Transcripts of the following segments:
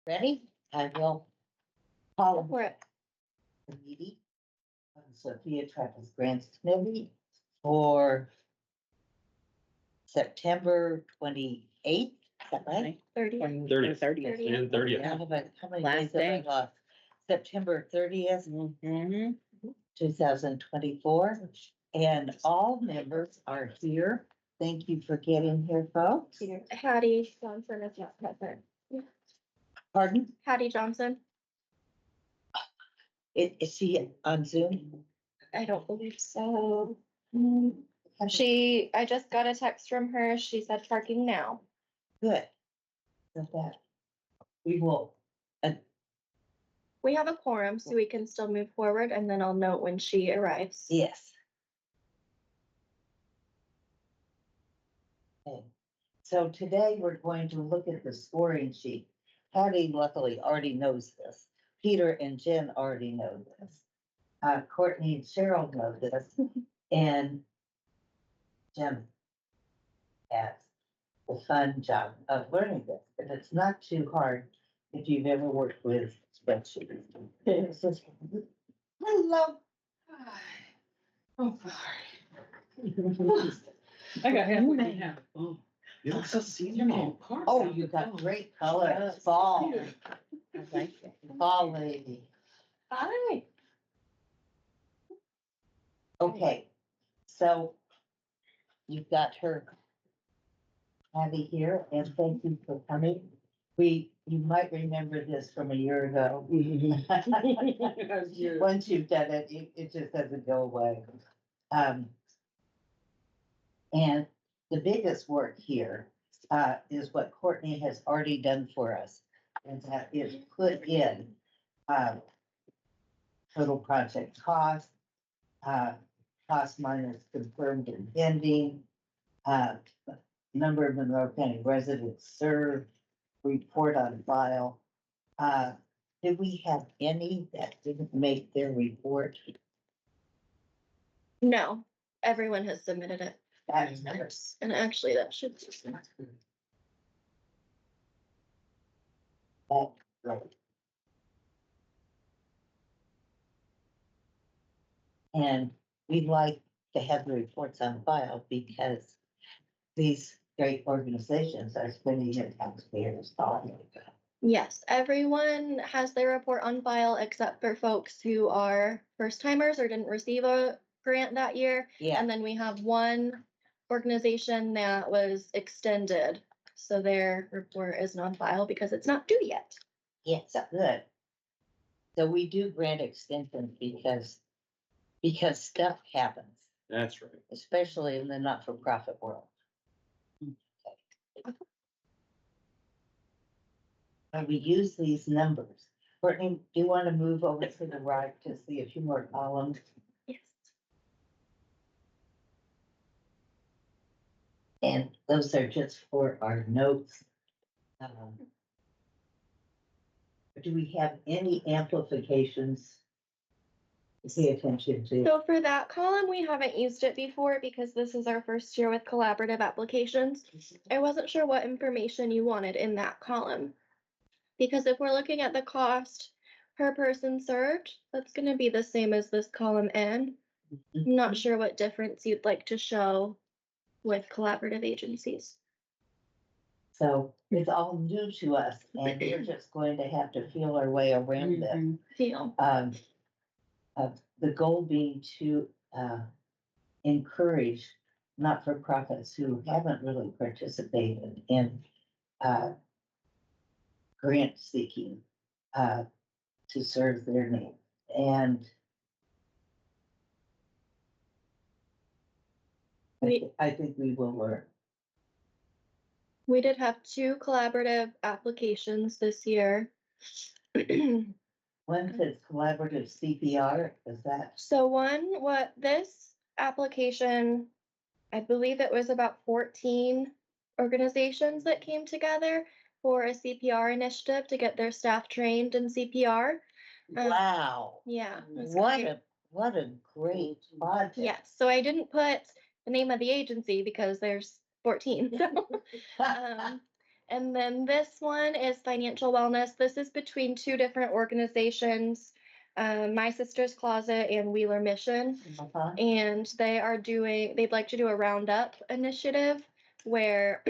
Ready? I will call For it. the meeting of the Sophia Trappist Grants Committee for September 28th. Is that right? 30. 30th. 30th. And 30th. How many Last days have I day. lost? September 30th, 2024. And all members are here. Thank you for getting here, folks. Hattie Johnson is not present. Pardon? Hattie Johnson? Is she on Zoom? I don't believe so. I just got a text from her. She said parking now. Good. So that we will, We have a quorum, so we can still move forward, and then I'll note when she arrives. yes. Okay. So today we're going to look at the scoring sheet. Hattie luckily already knows this. Peter and Jen already know this. Courtney and Cheryl know this. And Jim has the fun job of learning this. And it's not too hard if you've ever worked with spreadsheets. It's just, hello. Oh, sorry. I got halfway halfway. Oh, you look so seasonal. Oh, you got great color. It's fall. I like it. Fall lady. Hi. Okay, so you've got her Abby here, and thank you for coming. You might remember this from a year ago. Once you've done it, it just doesn't go away. And the biggest work here is what Courtney has already done for us, and that is put in total project cost, cost minus confirmed and pending, number of Monroe County residents served, report on file. Did we have any that didn't make their report? No, everyone has submitted it. That's nice. And actually, that should. That's great. And we'd like to have the reports on file because these great organizations are spending their taxpayers' dollars. Yes, everyone has their report on file except for folks who are first timers or didn't receive a grant that year. Yeah, And then we have one organization that was extended. So their report isn't on file because it's not due yet. yes, good. So we do grant extensions because stuff happens, That's right. especially in the not-for-profit world. And we use these numbers. Courtney, do you want to move over to the right to see a few more columns? Yes. And those are just for our notes. Do we have any amplifications to pay attention to? So for that column, we haven't used it before because this is our first year with collaborative applications. I wasn't sure what information you wanted in that column. Because if we're looking at the cost per person served, that's going to be the same as this column N. I'm not sure what difference you'd like to show with collaborative agencies. So it's all new to us and we're just going to have to feel our way around it. Feel. The goal being to encourage not-for-profits who haven't really participated in grant seeking to serve their needs. And I think we will learn. We did have 2 collaborative applications this year. One says collaborative CPR, is that? So this application, I believe it was about 14 organizations that came together for a CPR initiative to get their staff trained in CPR. Wow. Yeah. What a great project. Yes. So I didn't put the name of the agency because there's 14. So, And then this one is financial wellness. This is between two different organizations, My Sister's Closet and Wheeler Mission. Uh-huh. And they'd like to do a roundup initiative where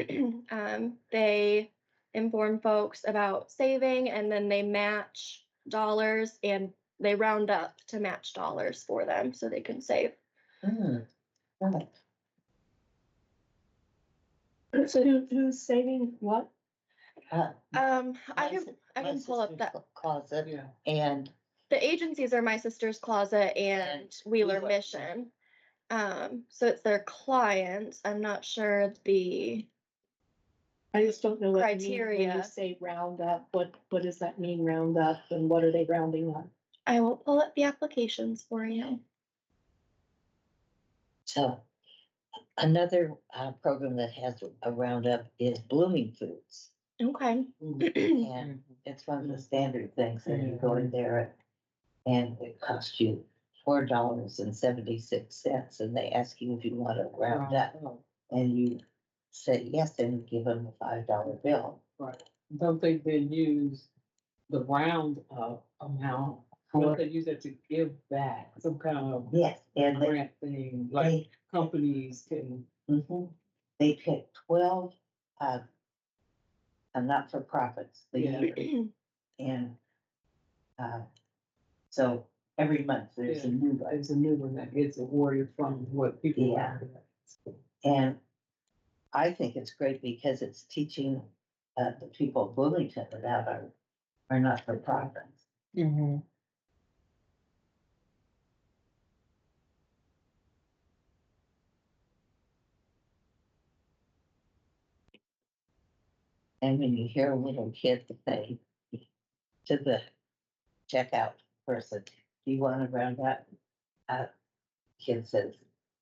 they inform folks about saving and then they match dollars and they round up to match dollars for them so they can save. Right. So who's saving what? Uh, I my can sis- I my can pull up sister's that. Closet Yeah. and The agencies are My Sister's Closet and Wheeler Wheeler. Mission. So it's their clients. I'm not sure the I just don't know what you mean when criteria. you say round up. What does that mean, round up, and what are they rounding up? I will pull up the applications for you. so another program that has a roundup is Blooming Foods. Okay. And it's one of the standard things that you go in there and it costs you $4.76 and they ask you if you want to round up and you say yes and give them a $5 bill. Right. Don't they then use the round up amount? Don't they use that to give back some kind of Yes, and grant thing, like companies can? they pick 12 not-for-profits a Yeah. year. And so every month there's a new one. There's a new one that gets awarded from what people. Yeah. And I think it's great because it's teaching the people of Bloomington about our not-for-profits. Mm-hmm. And when you hear a little kid say to the checkout person, do you want to round up? Kid says,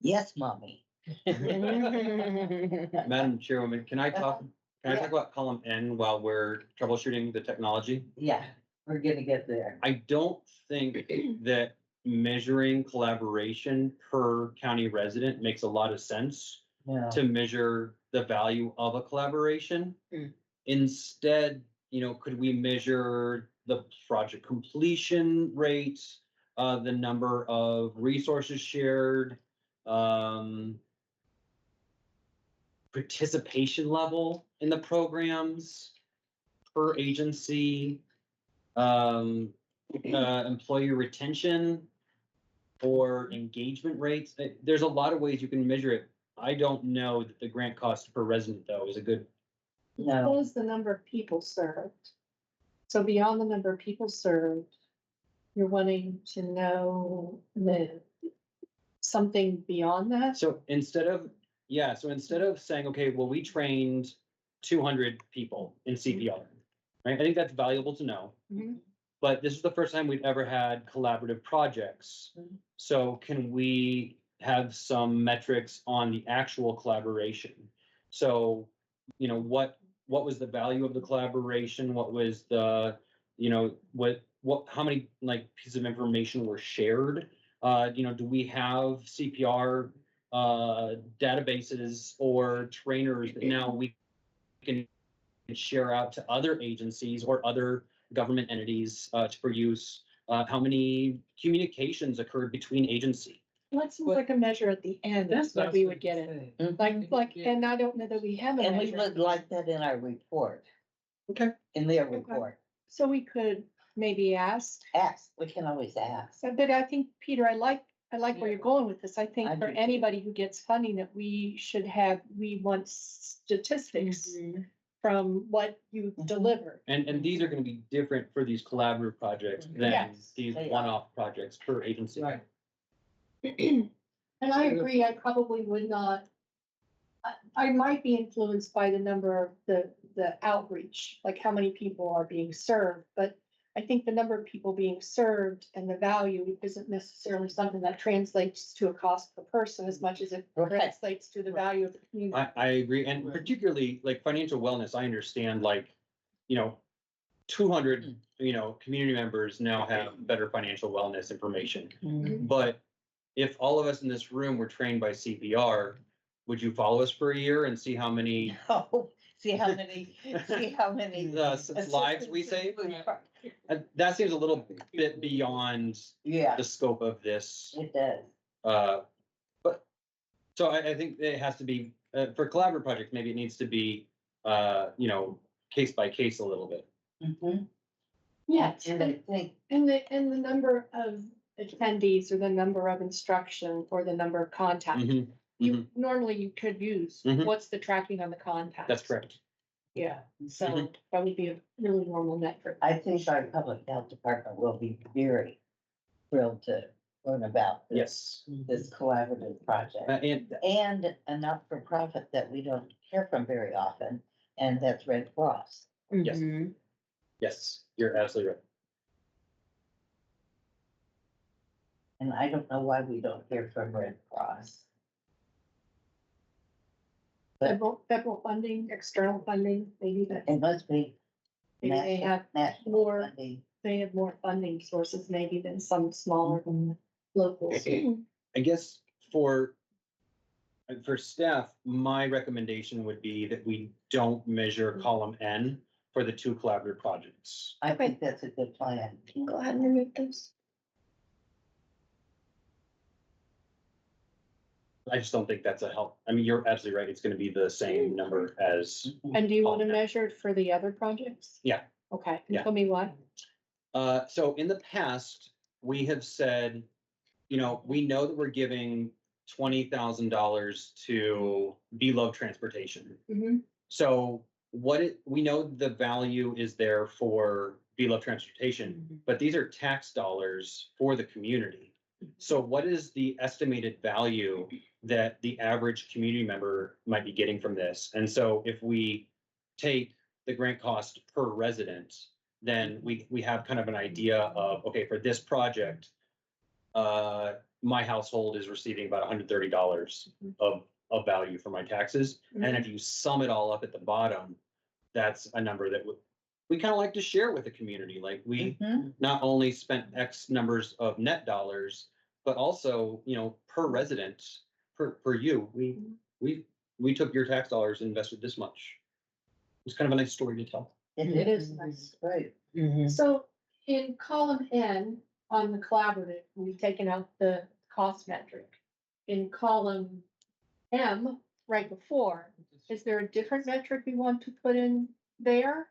yes, mommy. Madam Chairwoman, can I talk Yeah. about column N while we're troubleshooting the technology? Yeah, we're gonna get there. I don't think that measuring collaboration per county resident makes a lot of sense No. to measure the value of a collaboration. Instead, could we measure the project completion rate, the number of resources shared, participation level in the programs per agency, employee retention or engagement rates. There's a lot of ways you can measure it. I don't know that the grant cost per resident though is a good. No, What is the number of people served? So beyond the number of people served, you're wanting to know something beyond that? So instead of saying, okay, well, we trained 200 people in CPR, right? I think that's valuable to know. Mhm. But this is the first time we've ever had collaborative projects. So can we have some metrics on the actual collaboration? So, what was the value of the collaboration? What was the, how many pieces of information were shared? Do we have CPR databases or trainers that now we can share out to other agencies or other government entities for use? How many communications occurred between agency? That seems like a measure at the end, that's what we would get it. And I don't know that we have a and we measure. would like that in our report. Okay. In their report. So we could maybe ask, Ask, we can always ask. but I think, Peter, I like where you're going with this. I think I for do too. anybody who gets funding that we want statistics from what you deliver. And these are going to be different for these collaborative projects than Yes, these they are. one-off projects per agency. Right. And I agree, I probably would not, I might be influenced by the number of the outreach, like how many people are being served, but I think the number of people being served and the value isn't necessarily something that translates to a cost per person as much as it Right. translates to the value of the community. I agree. And particularly like financial wellness, I understand 200, community members now have better financial wellness information. But if all of us in this room were trained by CPR, would you follow us for a year and see how many? No, see how many, lives we save. That seems a little bit beyond Yeah, the scope of this. it does. But, so I think it has to be, for collaborative projects, maybe it needs to be, case by case a little bit. Mhm. Yes, And I think, and the number of attendees or the number of instruction or the number of contacts. Mhm, You, normally you could use, Mhm. what's the tracking on the contacts? That's correct. Yeah, so Mhm. that would be a really normal metric. I think our public health department will be very thrilled to learn about Yes. this collaborative project. And a not-for-profit that we don't hear from very often, and that's Red Cross. Yes. Yes, you're absolutely right. And I don't know why we don't hear from Red Cross. Federal funding, external funding, maybe that, It must be maybe they have national more, funding. they have more funding sources maybe than some smaller locals. I guess for staff, my recommendation would be that we don't measure column N for the two collaborative projects. I think that's a good plan. You can go ahead and remove those. I just don't think that's a help. I mean, you're absolutely right. It's gonna be the same number as, And do you want to Oh, yeah. measure it for the other projects? Yeah. Okay, Yeah. tell me what. so in the past, we have said, we know that we're giving $20,000 to Beloved Transportation. Mhm. So we know the value is there for Beloved Transportation, but these are tax dollars for the community. So what is the estimated value that the average community member might be getting from this? And so if we take the grant cost per resident, then we have kind of an idea of, okay, for this project, my household is receiving about $130 of value for my taxes. And if you sum it all up at the bottom, that's a number that we kind of like to share with the community. Like we Mhm. not only spent X numbers of net dollars, but also, per resident, per you, we took your tax dollars and invested this much. It's kind of a nice story to tell. It is nice. Right. So in column N on the collaborative, we've taken out the cost metric. In column M, right before, is there a different metric we want to put in there?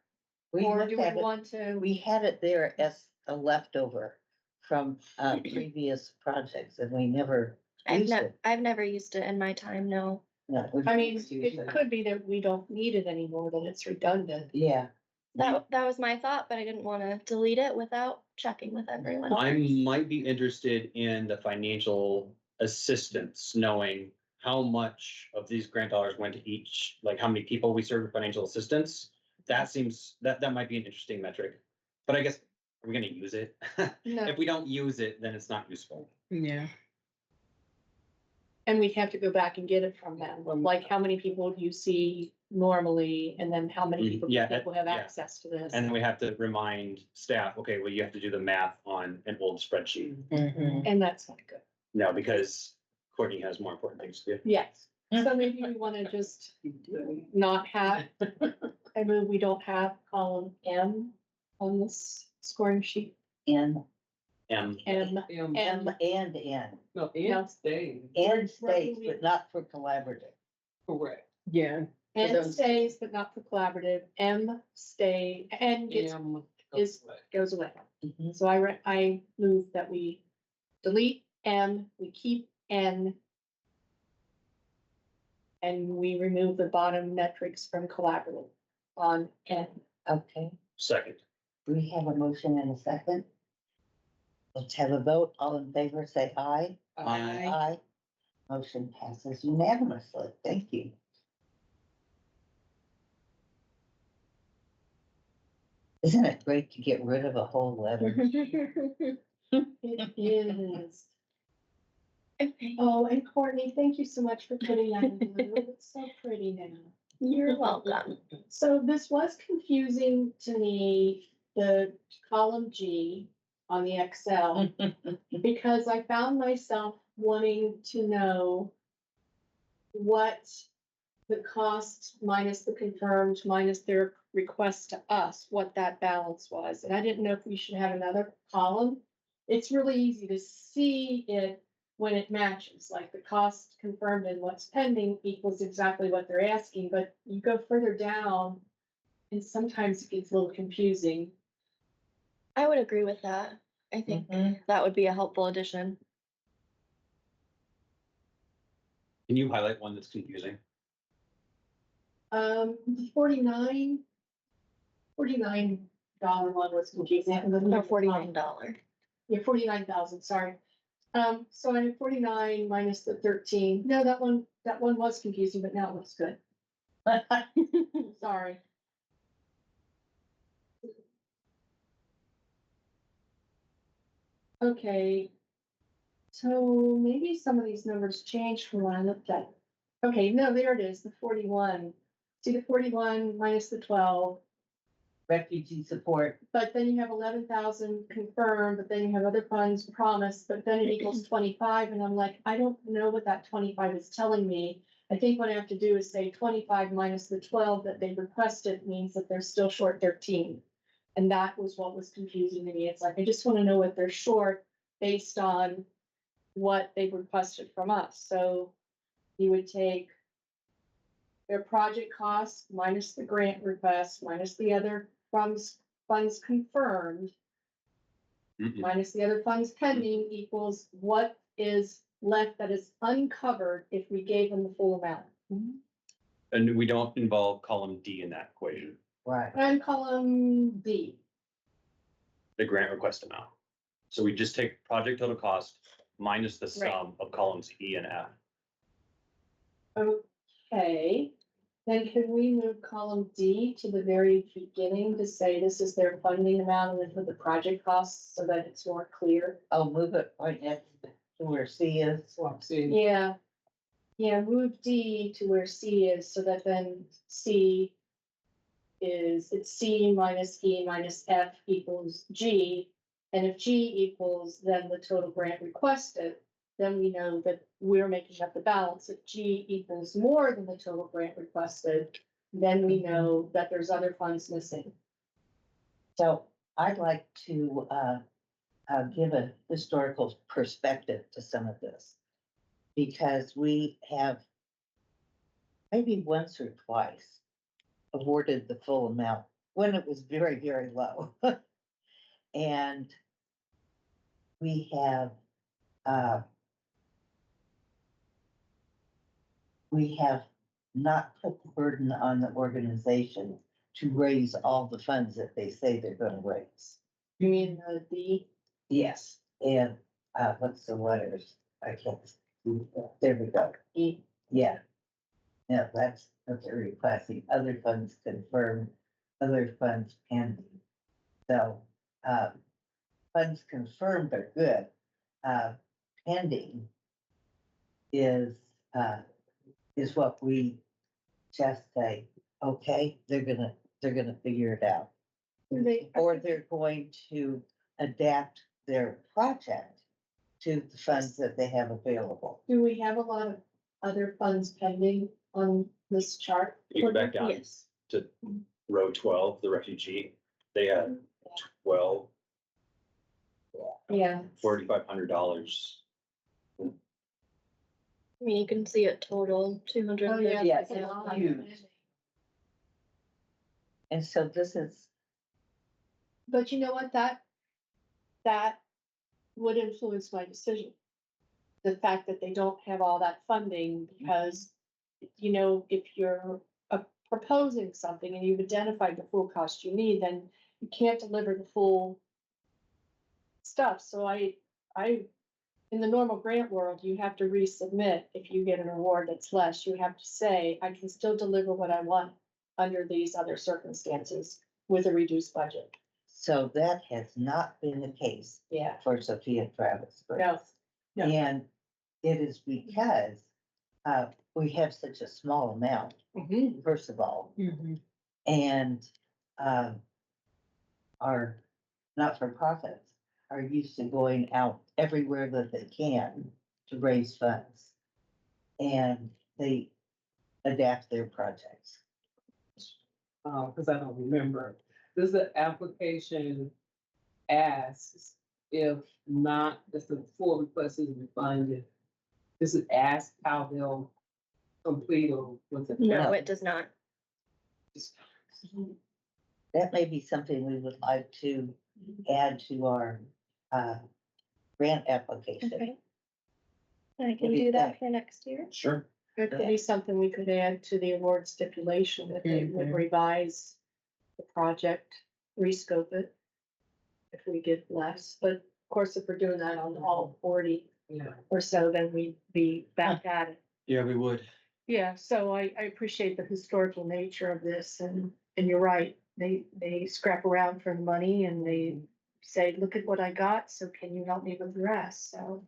We Or looked do we at it, want to? we had it there as a leftover from previous projects and we never used it. I've never used it in my time, no. No, we I mean, just used it could be that we don't need it anymore, that it's redundant. Yeah, That was my thought, but I didn't want to delete it without checking with everyone. I might be interested in the financial assistance, knowing how much of these grant dollars went to each, like how many people we serve with financial assistance. That seems, that might be an interesting metric, but I guess, are we gonna use it? No. If we don't use it, then it's not useful. Yeah. And we'd have to go back and get it from them, like how many people do you see normally, and then how many people do you Yeah, think will have yeah. access to this? And then we have to remind staff, okay, well, you have to do the math on an old spreadsheet. And that's not good. No, because Courtney has more important things to do. Yes, so maybe we wanna just not have, I move we don't have column M on this scoring sheet. N, M, M, M M, and N. No, No. it stays. N states, but not for collaborative. Correct. Yeah. N stays but not for collaborative, M stay, N gets, M is- goes away. Mhm. So I move that we delete M, we keep N. And we remove the bottom metrics from collaborative on N. Okay, second. we have a motion and a second. Let's have a vote. All in favor, say aye. Aye. Aye. Motion passes unanimously. Thank you. Isn't it great to get rid of a whole letter? It is. Okay, Oh, and Courtney, thank you so much for putting that in blue. It's so pretty now. you're welcome. So this was confusing to me, the column G on the Excel, because I found myself wanting to know what the cost minus the confirmed minus their request to us, what that balance was. And I didn't know if we should have another column. It's really easy to see it when it matches, like the cost confirmed and what's pending equals exactly what they're asking, but you go further down and sometimes it gets a little confusing. I would agree with that. I think that would be a helpful addition. Can you highlight one that's confusing? The $49 one was confusing. Or $49. Yeah, 49,000, sorry. So I had 49 minus the 13. No, that one was confusing, but now it looks good. Sorry. Okay. So maybe some of these numbers changed from when I looked at. Okay, no, there it is, the 41. See the 41 minus the 12. Refugee support, But then you have 11,000 confirmed, but then you have other funds promised, but then it equals 25, and I'm like, I don't know what that 25 is telling me. I think what I have to do is say 25 minus the 12 that they requested means that they're still short 13. And that was what was confusing to me. It's like, I just want to know what they're short based on what they've requested from us. So you would take their project costs minus the grant request, minus the other funds confirmed, Mm-mm. minus the other funds pending equals what is left that is uncovered if we gave them the full amount. And we don't involve column D in that equation, right? And column D. the grant request amount. So we just take project total cost minus the sum of columns E and F. Okay, then can we move column D to the very beginning to say this is their funding amount and then put the project costs so that it's more clear? Oh, move it right next to where C is. So I'm seeing, Yeah. Yeah, move D to where C is, so that then C is, it's C minus E minus F equals G. And if G equals then the total grant requested, then we know that we're making up the balance. If G equals more than the total grant requested, then we know that there's other funds missing. So I'd like to, give a historical perspective to some of this. Because we have maybe once or twice awarded the full amount when it was very, very low. And we have, not put the burden on the organization to raise all the funds that they say they're gonna raise. You mean the D? Yes, and, what's the letters? I can't, there we go. E. Yeah. Yeah, that's what they're requesting. Other funds confirmed, other funds pending. So, funds confirmed are good. Pending is what we just say, okay, they're gonna figure it out. Or they're going to adapt their project to the funds that they have available. Do we have a lot of other funds pending on this chart? You go back down Yes. to row 12, the refugee, they had 12, Yeah. $4,500. I mean, you can see it total 200. Oh, yeah. Yeah, it's a it's lot. huge. And so this is, But you know what, that would influence my decision. The fact that they don't have all that funding, because, you know, if you're proposing something and you've identified the full cost you need, then you can't deliver the full stuff. So in the normal grant world, you have to resubmit. If you get an award that's less, you have to say, I can still deliver what I want under these other circumstances with a reduced budget. so that has not been the case Yeah. for Sophia Travis. No. No. And it is because, we have such a small amount, first of all, and, our not-for-profits are used to going out everywhere that they can to raise funds. And they adapt their projects. Cause I don't remember. Does the application asks if not, if the full request isn't funded? Does it ask how they'll complete or what's it? No, it does not. That may be something we would like to add to our, grant application. Okay. I What can do you do that think? for next year. Sure. It could be something we could add to the award stipulation, that they would Mhm. revise the project, rescope it. If we get less, but of course, if we're doing that on all 40 Yeah. or so, then we'd be back at it. Yeah, we would. Yeah, so I appreciate the historical nature of this, and you're right, they scrap around for money and they say, look at what I got, so can you help me with the rest? So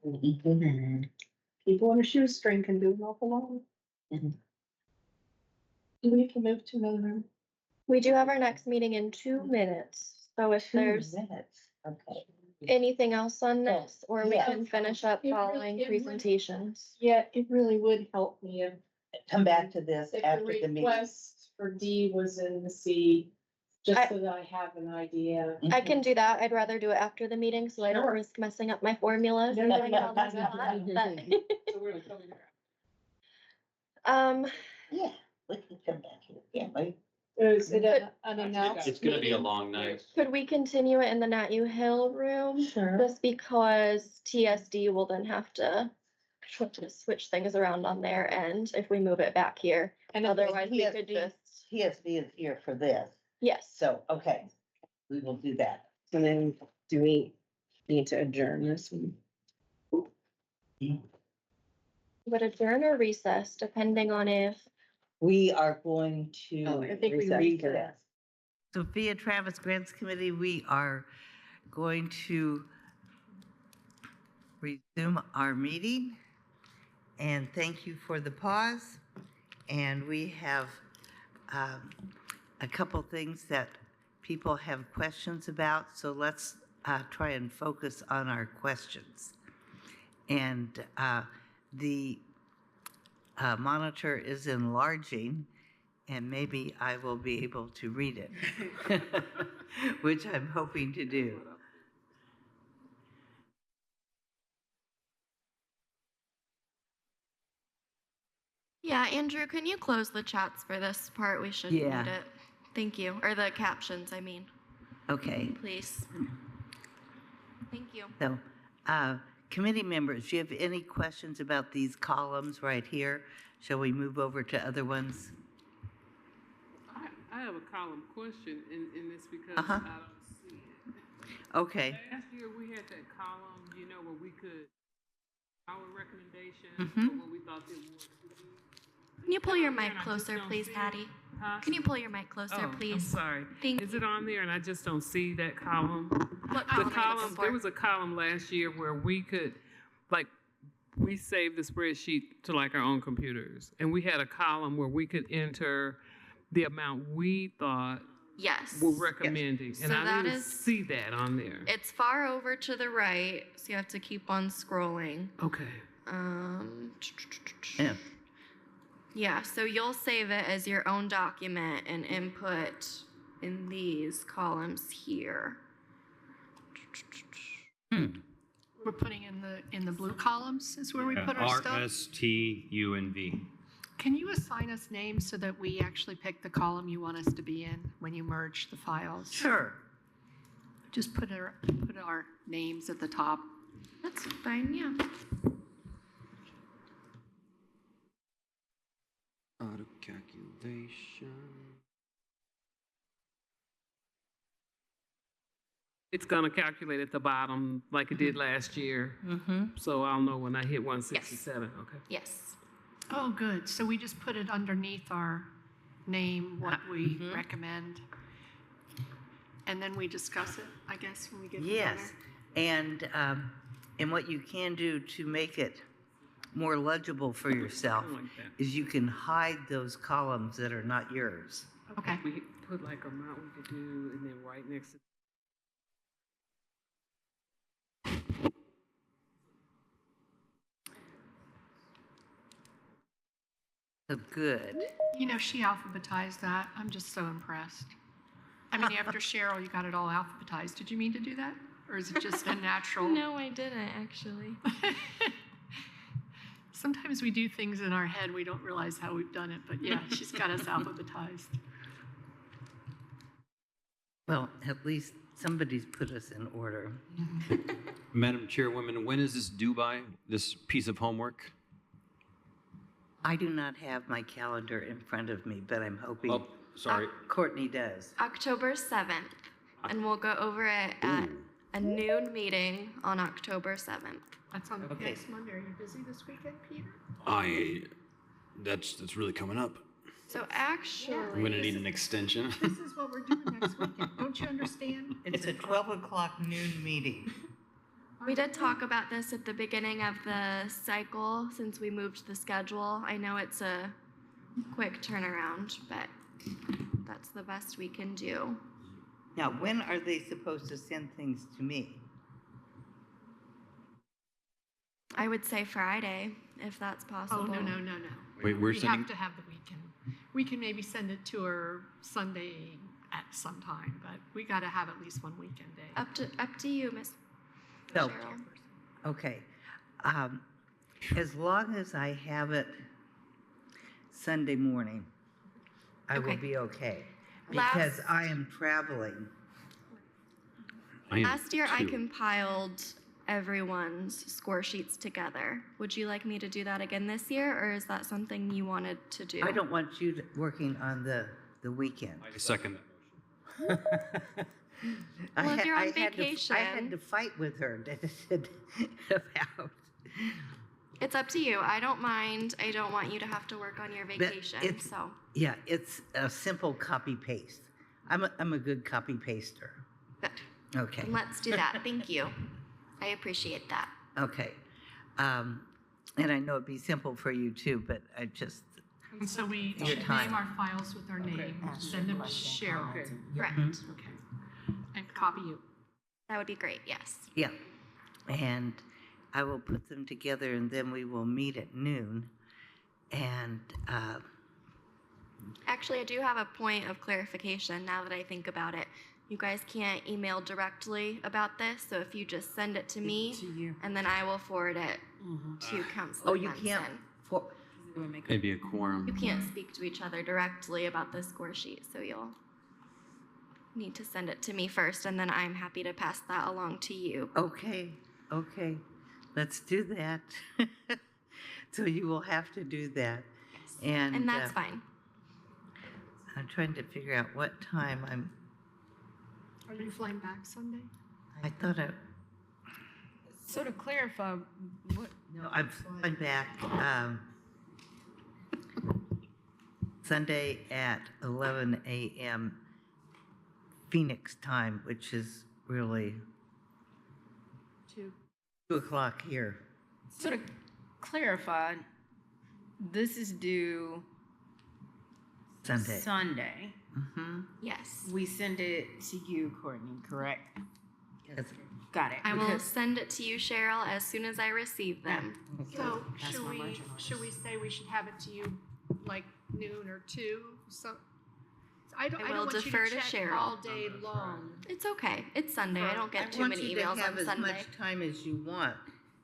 people on a shoestring can do an awful lot. Mhm. Do we have to move to another room? We do have our next meeting in 2 minutes, so if 2 there's minutes, okay. anything else on this, or we Yeah. can finish up It really- following it really- presentations. Yeah, it really would help me if Come back to this if after the the meeting. request for D was in the C, just I- so that I have an idea. I can do that. I'd rather do it after the meeting, so I don't Sure. risk messing up my formulas. No, and no, doing no, it on the no, no, spot, no. but- So we're gonna come in here. Yeah, we can come back here, can't we? Is it unannounced? It's gonna be a meeting? long night. Could we continue it in the Nat U Hill room? Sure. Just because TSD will then have to switch things around on their end if we move it back here. And Otherwise, we could TSD just, TSB is here for this, yes. so, okay, we will do that. And then do we need to adjourn this one? Would adjourn or recess, depending on if, We are going Oh, to I think we recess. recess. Sophia Travis Grants Committee, we are going to resume our meeting. And thank you for the pause. And we have a couple things that people have questions about. So let's try and focus on our questions. And the monitor is enlarging, and maybe I will be able to read it, which I'm hoping to do. yeah, Andrew, can you close the chats for this part? We should Yeah. need it. Thank you, or the captions, I mean, Okay, please. Thank you. so committee members, do you have any questions about these columns right here? Shall we move over to other ones? I have a column question in this because Uh-huh. I don't see it. Okay. Last year, we had that column, where we could, our recommendation, Mhm. or what we thought the award should be. Can you pull your Yeah, mic and I just closer, don't please, see it. Patty? Huh? Can you pull your mic closer, Oh, I'm please? sorry. Thank Is it on there and I just don't see that column? What The column are you column, looking there for? was a column last year where we could, like, we saved the spreadsheet to like our own computers. And we had a column where we could enter the amount we thought Yes. were recommending. So And I that didn't is- see that on there. It's far over to the right, so you have to keep on scrolling. Okay. Yeah. Yeah, so you'll save it as your own document and input in these columns here. We're putting in the blue columns is where we put our R, stuff. S, T, U, and V. Can you assign us names so that we actually pick the column you want us to be in when you merge the files? Sure. Just put our names at the top. That's fine, yeah. Auto calculation. It's gonna calculate at the bottom like it did last year. Mm-hmm. So I'll know when I hit 167, okay? Yes. Oh, good. So we just put it underneath our name, what we Mhm. recommend. And then we discuss it, I guess, when we get together. Yes, and what you can do to make it more legible for yourself Something like that. is you can hide those columns that are not yours. Okay. We put like amount we could do and then right next to So good. You know, she alphabetized that. I'm just so impressed. I mean, after Cheryl, you got it all alphabetized. Did you mean to do that? Or is it just a natural? No, I didn't actually. Sometimes we do things in our head, we don't realize how we've done it, but yeah, she's got us alphabetized. Well, at least somebody's put us in order. Madam Chairwoman, when is this due by, this piece of homework? I do not have my calendar in front of me, but I'm hoping Oh, sorry. Courtney does. October 7th, and we'll go over it at a noon meeting on October 7th. That's on Okay. next Monday. Are you busy this weekend, Peter? That's really coming up. So actually. I'm gonna need an extension. This is what we're doing next weekend. Don't you understand? It's a 12 o'clock noon meeting. We did talk about this at the beginning of the cycle since we moved the schedule. I know it's a quick turnaround, but that's the best we can do. Now, when are they supposed to send things to me? I would say Friday, if that's possible. Oh, no. Wait, we're We sending, have to have the weekend. We can maybe send it to her Sunday at some time, but we got to have at least one weekend day. Up to you, Miss No. Cheryl. Okay. As long as I have it Sunday morning, I will Okay. be okay. Last- Because I am traveling. I am Last year, I too. compiled everyone's score sheets together. Would you like me to do that again this year, or is that something you wanted to do? I don't want you working on the weekend. I second. Well, if you're on I had vacation- to fight with her about. It's up to you. I don't mind. I don't want you to have to work on your vacation, it's- so. Yeah, it's a simple copy paste. I'm a good copy paster. Good. Okay. Then let's do that. Thank you. I appreciate that. Okay. And I know it'd be simple for you too, but I just, And so we Your should time. name our files with our name, send them to Cheryl. Correct. Okay. And copy you. That would be great, yes. yeah. And I will put them together and then we will meet at noon. And, Actually, I do have a point of clarification now that I think about it. You guys can't email directly about this, so if you just send it to me, and then I will forward it to Councilor oh, you can't, Munson. Maybe a quorum. You can't speak to each other directly about the score sheet, so you'll need to send it to me first, and then I'm happy to pass that along to you. okay, let's do that. So you will have to do that. And that's fine. I'm trying to figure out what time Are you flying back Sunday? I thought So to clarify, what, no, I'm flying back, Sunday at 11 a.m. Phoenix time, which is really 2 o'clock here. so to clarify, this is due Sunday. Sunday. Mm-hmm. Yes. We send it to you, Courtney, correct? Yes. Got it. I will Because- send it to you, Cheryl, as soon as I receive them. So That's should my we, margin on should we say we should have it to you like noon or 2? So I don't I will want you defer to to check Cheryl. all day long. It's okay. It's Sunday. I don't get too many emails on I want you to have as Sunday. much time as you want,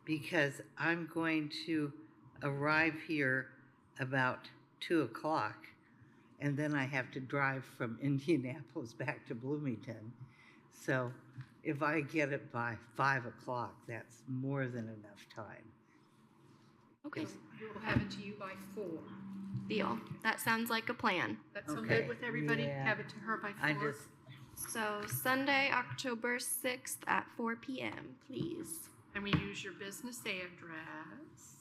because I'm going to arrive here about 2 o'clock, and then I have to drive from Indianapolis back to Bloomington. So if I get it by 5 o'clock, that's more than enough time. Okay, We'll have it to you by 4. deal. That sounds like a plan. That sound Okay. good with everybody? Yeah. Have it to her by 4? I just, So Sunday, October 6th at 4 p.m., please. And we use your business address.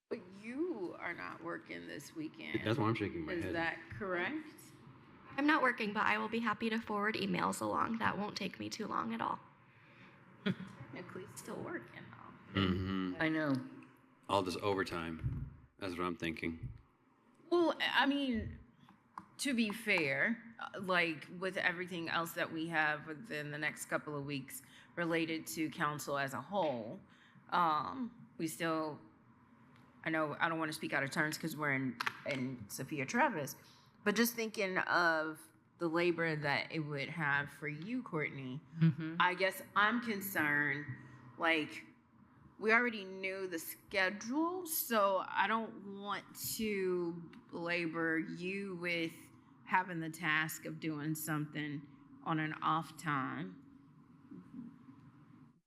But you are not working this weekend. That's why I'm shaking my Is head. that correct? I'm not working, but I will be happy to forward emails along. That won't take me too long at all. Technically still working though. Mm-hmm. I know. All this overtime. That's what I'm thinking. Well, I mean, to be fair, like with everything else that we have within the next couple of weeks related to council as a whole, we still I know I don't want to speak out of turns because we're in Sophia Travis, but just thinking of the labor that it would have for you, Courtney, I guess I'm concerned, like, we already knew the schedule, so I don't want to labor you with having the task of doing something on an off time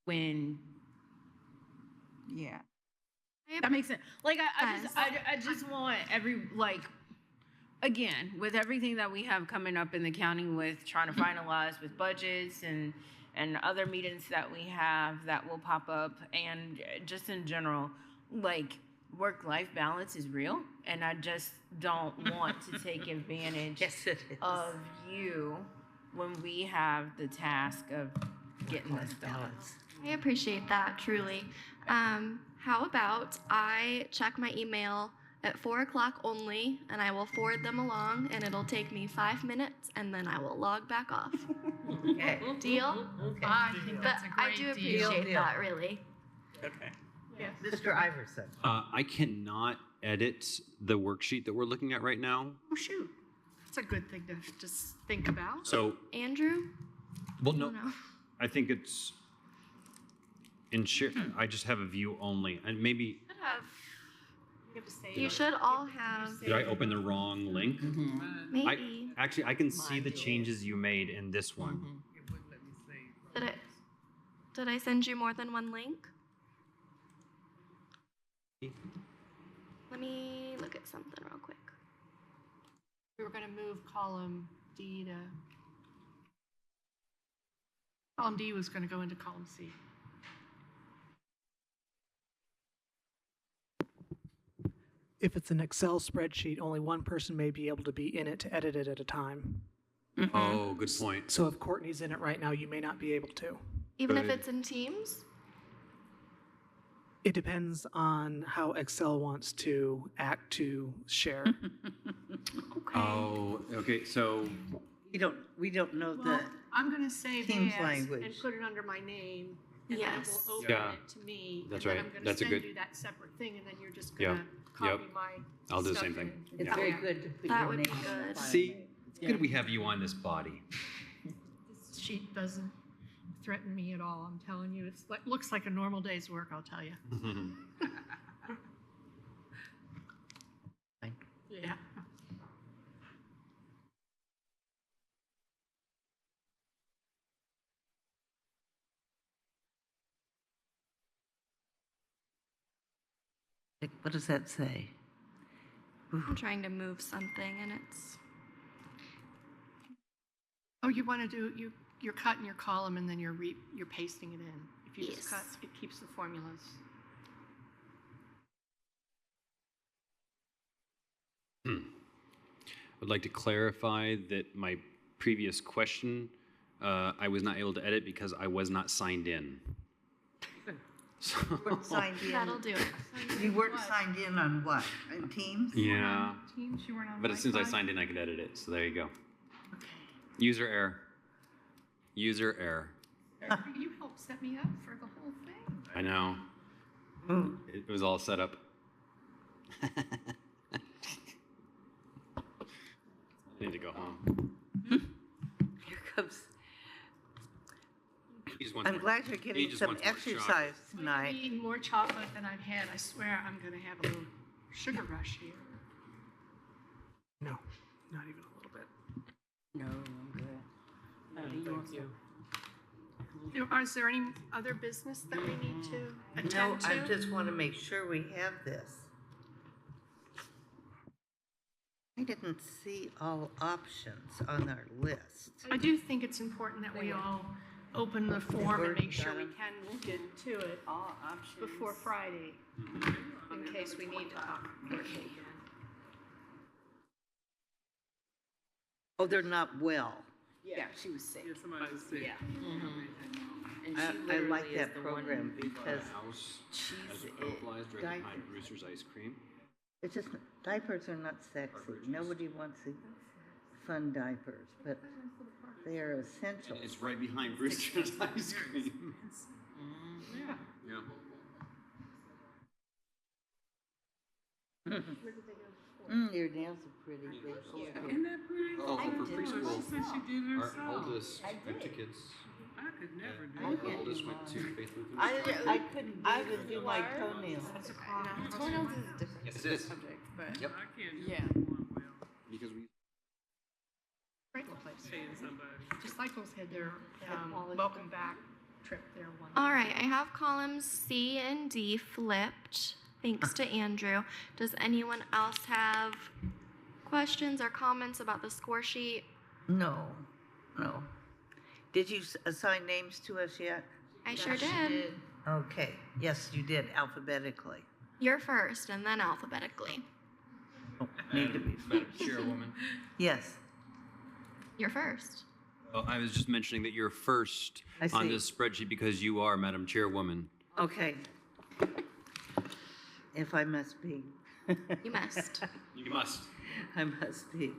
when, yeah. That makes sense. Like, I just want again, with everything that we have coming up in the county with trying to finalize with budgets and other meetings that we have that will pop up, and just in general, like, work-life balance is real, and I just don't want to take advantage Yes, it is. of you when we have the task of getting this done. Balance. I appreciate that, truly. How about I check my email at 4 o'clock only, and I will forward them along, and it'll take me 5 minutes, and then I will log back off. Okay. Deal? Okay. I think But that's a I great do deal. appreciate Deal. that, really. Okay. Yes. Mr. Iverson. I cannot edit the worksheet that we're looking at right now. Oh, shoot. That's a good thing to just think about. So, Andrew? well, I no, don't know. I think it's in share. I just have a view only, and maybe You should all have, did I open the wrong link? maybe. I can see the changes you made in this one. Did I send you more than one link? Let me look at something real quick. We were gonna move column D to, column D was gonna go into column C. If it's an Excel spreadsheet, only one person may be able to be in it to edit it at a time. Oh, good point. So if Courtney's in it right now, you may not be able to. Even if Good. it's in Teams? It depends on how Excel wants to act to share. Okay. Oh, okay. So We don't know Well, the, I'm gonna save Teams yes and language. put it under my name. And then it Yes. will open Yeah. it to me. That's and then right. I'm gonna That's a send good- you that separate thing, and then you're just Yeah. gonna copy Yep. my. I'll do the stuff same thing. in. it's Yeah. very good to put That your would be name. good. see, it's good we have you on this body. This sheet doesn't threaten me at all, I'm telling you. It's like, looks like a normal day's work, I'll tell you. Fine. Yeah. What does that say? I'm trying to move something and it's, Oh, you wanna do, you're cutting your column and then you're pasting it in. If you just Yes. cut, it keeps the formulas. I'd like to clarify that my previous question, I was not able to edit because I was not signed in. So, Weren't signed in. that'll do it. You weren't signed in on what? In Teams? yeah, Teams, you weren't on but as soon as I Wi-Fi? signed in, I could edit it. So there you go. User error. User error. You helped set me up for the whole thing. I know. Mm. It was all set up. I need to go home. Here comes, He just wants I'm more- glad you're he getting just some wants more chocolate. exercise I'm tonight. eating more chocolate than I've had. I swear I'm gonna have a little sugar rush here. No, not even a little bit. No, I'm good. Is there any other business that we need to No, attend to? I just want to make sure we have this. I didn't see all options on our list. I do think it's important that we all open the form and make sure we Got 'em. can look into it before Friday, in case we need to talk. Oh, they're not well. Yeah, she was sick. Yeah. And I she literally like is that the one program who- because House She's as it. a crow flies directly Diapers. behind Rooster's ice cream. it's just, diapers are not sexy. Nobody wants the fun diapers, but they are essential. It's right behind Rooster's ice cream. Yeah. Yeah. Your nails are pretty. Thank you. Isn't that pretty? Oh, for preschool. Our oldest I went to did. kids. I could never do Our that. oldest went to Faith Lutheran. I School. couldn't I even do my toenails. It's a No, clown. toenails is a different Yes, it is. subject, but Yep. I can't do Yeah. one well. Because we. Regular place. Just Cycles had their Technology. welcome back trip there one. All right, I have columns C and D flipped, thanks to Andrew. Does anyone else have questions or comments about the score sheet? No. Did you assign names to us yet? I sure did. Okay, yes, you did alphabetically. You're first and then alphabetically. Oh, need to be Madam first. Chairwoman. Yes, You're first. Well, I was just mentioning that you're first I on see. this spreadsheet because you are Madam Chairwoman. okay. If I must be. You must. You must. I must be.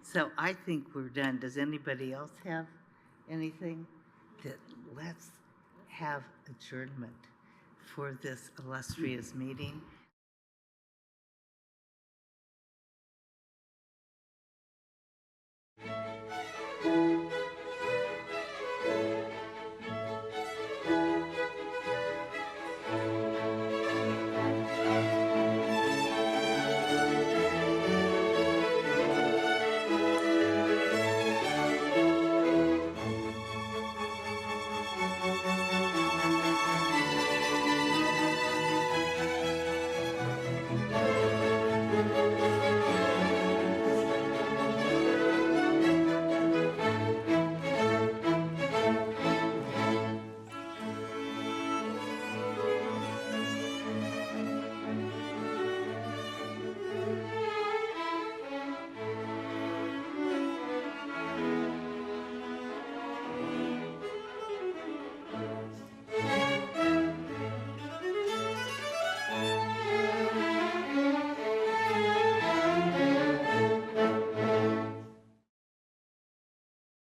So I think we're done. Does anybody else have anything? Let's have adjournment for this illustrious meeting.